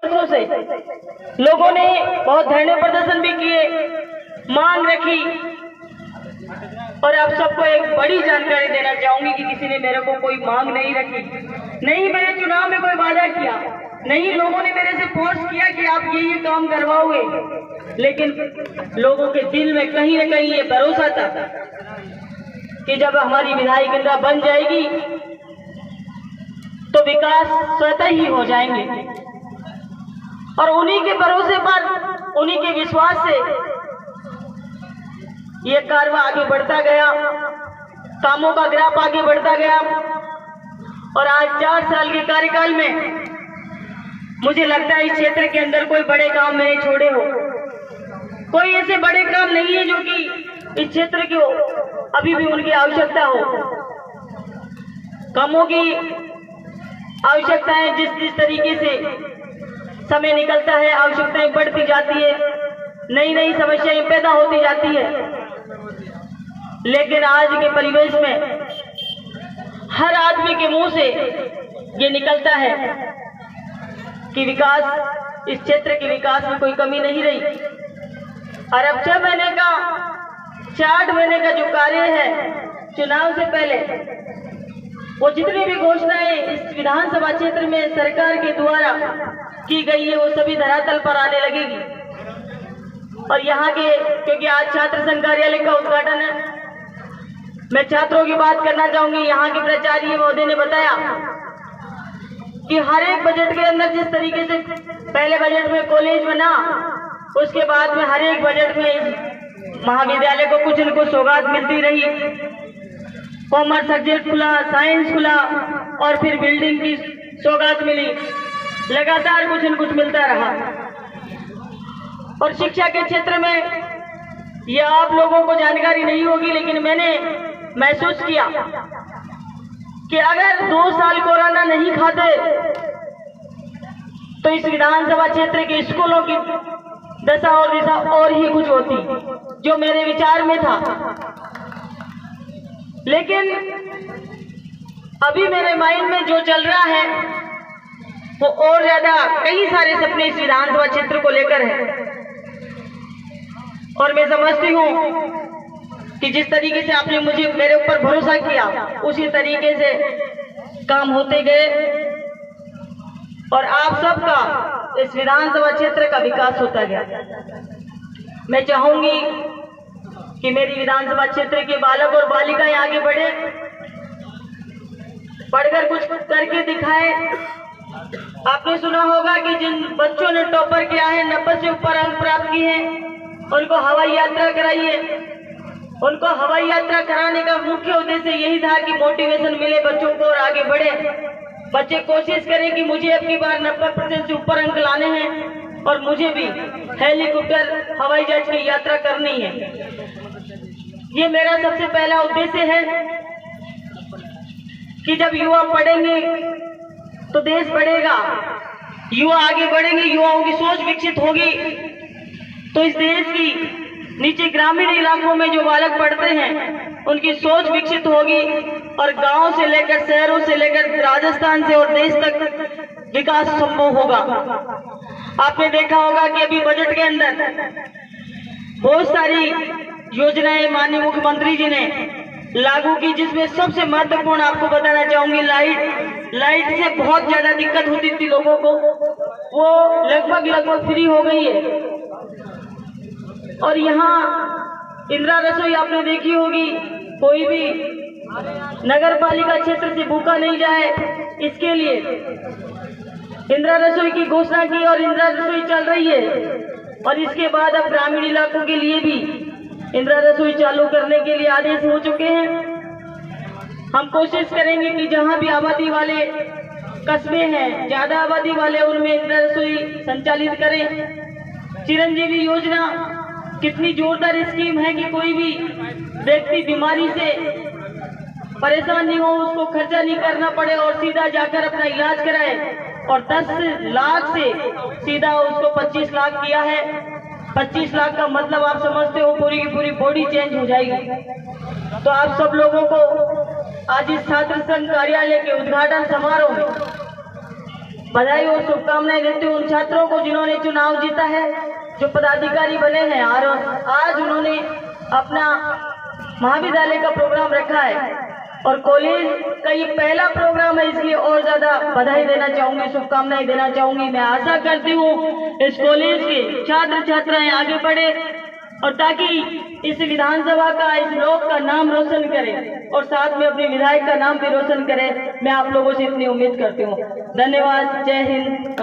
वर्षों से लोगों ने बहुत धरने प्रदर्शन भी किए, मांग रखी। और आप सबको एक बड़ी जानकारी देना चाहूंगी कि किसी ने मेरे को कोई मांग नहीं रखी, नहीं मैंने चुनाव में कोई वादा किया, नहीं लोगों ने मेरे से फोर्स किया कि आप ये काम करवाओगे, लेकिन लोगों के दिल में कहीं न कहीं ये भरोसा था कि जब हमारी विधायक इंदिरा बन जाएगी तो विकास स्वतः ही हो जाएंगे। और उन्हीं के भरोसे पर, उन्हीं के विश्वास से ये कारवा आगे बढ़ता गया, कामों का ग्राफ आगे बढ़ता गया। और आज 4 साल के कार्यकाल में मुझे लगता है इस क्षेत्र के अंदर कोई बड़े काम मैंने छोड़े हो, कोई ऐसे बड़े काम नहीं है जो कि इस क्षेत्र को अभी भी उनकी आवश्यकता हो। कामों की आवश्यकताएं जिस तरीके से समय निकलता है, आवश्यकताएं बढ़ती जाती है, नई नई समस्याएं पैदा होती जाती है। लेकिन आज के परिवेश में हर आदमी के मुंह से ये निकलता है कि विकास, इस क्षेत्र के विकास में कोई कमी नहीं रही। और अब 6 महीने का, 8 महीने का जो कार्य है चुनाव से पहले, वो जितनी भी घोषणाएं इस विधानसभा क्षेत्र में सरकार के द्वारा की गई है वो सभी धरातल पर आने लगेगी। और यहाँ के, क्योंकि आज छात्र संघ कार्यालय का उद्घाटन है, मैं छात्रों की बात करना चाहूंगी। यहाँ के प्राचार्य महोदय ने बताया कि हर एक बजट के अंदर जिस तरीके से पहले बजट में कॉलेज बना, उसके बाद में हर एक बजट में महाविद्यालय को कुछ न कुछ सौगात मिलती रही। कॉमर्स सब्जेक्ट खुला, साइंस खुला और फिर बिल्डिंग की सौगात मिली, लगातार कुछ न कुछ मिलता रहा। और शिक्षा के क्षेत्र में ये आप लोगों को जानकारी नहीं होगी, लेकिन मैंने महसूस किया कि अगर 2 साल कोरोना नहीं खाते तो इस विधानसभा क्षेत्र के स्कूलों की दशा और दिशा और ही कुछ होती, जो मेरे विचार में था। लेकिन अभी मेरे माइंड में जो चल रहा है वो और ज्यादा, कई सारे सपने इस विधानसभा क्षेत्र को लेकर है। और मैं समझती हूँ कि जिस तरीके से आपने मुझे, मेरे ऊपर भरोसा किया, उसी तरीके से काम होते गए और आप सबका इस विधानसभा क्षेत्र का विकास होता गया। मैं चाहूंगी कि मेरी विधानसभा क्षेत्र के बालक और बालिकाएं आगे बढ़े, पढ़कर कुछ करके दिखाए। आपने सुना होगा कि जिन बच्चों ने टॉपर किया है, 90 से ऊपर अंक प्राप्त किए हैं, उनको हवाई यात्रा कराइए। उनको हवाई यात्रा कराने का मुख्य उद्देश्य यही था कि मोटिवेशन मिले बच्चों को और आगे बढ़े। बच्चे कोशिश करें कि मुझे अब की बार 90% से ऊपर अंक लाने हैं और मुझे भी हेलीकॉप्टर, हवाई जहाज की यात्रा करनी है। ये मेरा सबसे पहला उद्देश्य है कि जब युवा पढ़ेंगे तो देश बढ़ेगा, युवा आगे बढ़ेंगे, युवाओं की सोच विकसित होगी तो इस देश की नीचे ग्रामीण इलाकों में जो बालक पढ़ते हैं उनकी सोच विकसित होगी और गांव से लेकर, शहरों से लेकर राजस्थान से और देश तक विकास संभव होगा। आपने देखा होगा कि अभी बजट के अंदर बहुत सारी योजनाएं माननीय मुख्यमंत्री जी ने लागू की, जिसमें सबसे महत्वपूर्ण आपको बताना चाहूंगी लाइट से बहुत ज्यादा दिक्कत होती थी लोगों को, वो लगभग फ्री हो गई है। और यहाँ इंदिरा रसोई आपने देखी होगी, कोई भी नगर पालिका क्षेत्र से भूखा नहीं जाए, इसके लिए इंदिरा रसोई की घोषणा की और इंदिरा रसोई चल रही है। और इसके बाद अब ग्रामीण इलाकों के लिए भी इंदिरा रसोई चालू करने के लिए आदेश हो चुके हैं। हम कोशिश करेंगे कि जहां भी आबादी वाले कस्बे हैं, ज्यादा आबादी वाले, उनमें इंदिरा रसोई संचालित करें। चिरंजीवी योजना कितनी जोरदार स्कीम है कि कोई भी व्यक्ति बीमारी से परेशान नहीं हो, उसको खर्चा नहीं करना पड़े और सीधा जाकर अपना इलाज कराए। और 10 लाख से सीधा उसको 25 लाख किया है। 25 लाख का मतलब आप समझते हो पूरी की पूरी बॉडी चेंज हो जाएगी। तो आप सब लोगों को आज इस छात्र संघ कार्यालय के उद्घाटन समारोह में बधाई और शुभकामनाएं देती हूँ उन छात्रों को जिन्होंने चुनाव जीता है, जो पदाधिकारी बने हैं और आज उन्होंने अपना महाविद्यालय का प्रोग्राम रखा है और कॉलेज का ये पहला प्रोग्राम है, इसलिए और ज्यादा बधाई देना चाहूंगी, शुभकामनाएं देना चाहूंगी। मैं आशा करती हूँ इस कॉलेज के छात्र छात्राएं आगे बढ़े और ताकि इस विधानसभा का, इस ब्लॉक का नाम रोशन करें और साथ में अपने विधायक का नाम भी रोशन करें। मैं आप लोगों से इतनी उम्मीद करती हूँ। धन्यवाद। जय हिंद।